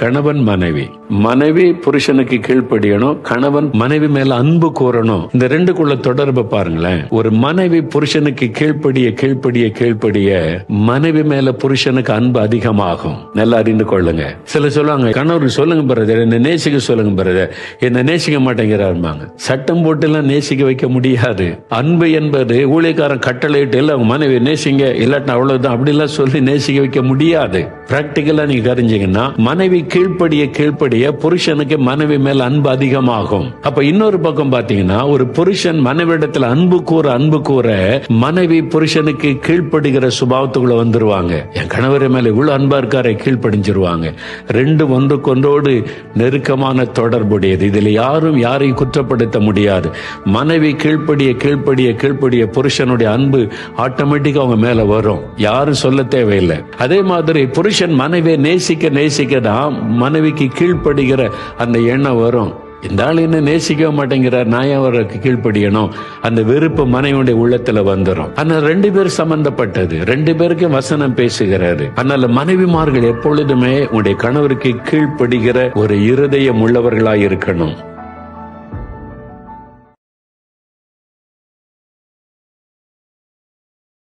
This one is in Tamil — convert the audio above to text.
கணவன் மனைவி, மனைவி புருஷனுக்கு கீழ்ப்படியணும், கணவன் மனைவி மேல அன்பு கூறணும். இந்த ரெண்டுக்குள்ள தொடர்பு பாருங்களேன். ஒரு மனைவி புருஷனுக்கு கீழ்ப்படிய மனைவி மேல புருஷனுக்கு அன்பு அதிகமாகும். நல்லா அறிந்து கொள்ளுங்க. சில சொல்லுவாங்க, கணவர் சொல்லுங்க பிரதர், என்ன நேசிக்க சொல்லுங்க பிரதர், என்ன நேசிக்க மாட்டேங்கிறாருமாங்க. சட்டம் போட்டு எல்லாம் நேசிக்க வைக்க முடியாது. அன்பு என்பது ஊழியக்காரன் கட்டளையிட்டு இல்ல அவங்க மனைவி நேசிங்க இல்லாட்டா அவ்வளவுதான் அப்படி எல்லாம் சொல்லி நேசிக்க வைக்க முடியாது. பிராக்டிக்கலா நீங்க தெரிஞ்சீங்கன்னா மனைவி கீழ்ப்படிய புருஷனுக்கு மனைவி மேல அன்பு அதிகமாகும். அப்ப இன்னொரு பக்கம் பாத்தீங்கன்னா, ஒரு புருஷன் மனைவிடத்துல அன்பு கூற மனைவி புருஷனுக்கு கீழ்ப்படுகிற சுபாவத்துக்குள்ள வந்துருவாங்க. என் கணவர் மேல இவ்வளவு அன்பா இருக்காரு, கீழ்ப்படிஞ்சிருவாங்க. ரெண்டு ஒன்றுக்கொன்றோடு நெருக்கமான தொடர்புடையது. இதுல யாரையும் குற்றப்படுத்த முடியாது. மனைவி கீழ்ப்படிய புருஷனுடைய அன்பு ஆட்டோமேட்டிக்கா அவங்க மேல வரும். யாரும் சொல்ல தேவையில்லை. அதே மாதிரி புருஷன் மனைவியை நேசிக்க தான் மனைவிக்கு கீழ்ப்படுகிற அந்த எண்ணம் வரும். இந்த ஆள் என்ன நேசிக்க மாட்டேங்கிறார், நான் அவருக்கு கீழ்ப்படியணும், அந்த வெறுப்பு மனைவியுடைய உள்ளத்துல வந்துடும். ஆனால் ரெண்டு பேர் சம்பந்தப்பட்டது, ரெண்டு பேருக்கு வசனம் பேசுகிறாரு. அதனால மனைவிமார்கள் எப்பொழுதுமே உங்களுடைய கணவருக்கு கீழ்ப்படுகிற ஒரு இருதயம் உள்ளவர்களாய் இருக்கணும்.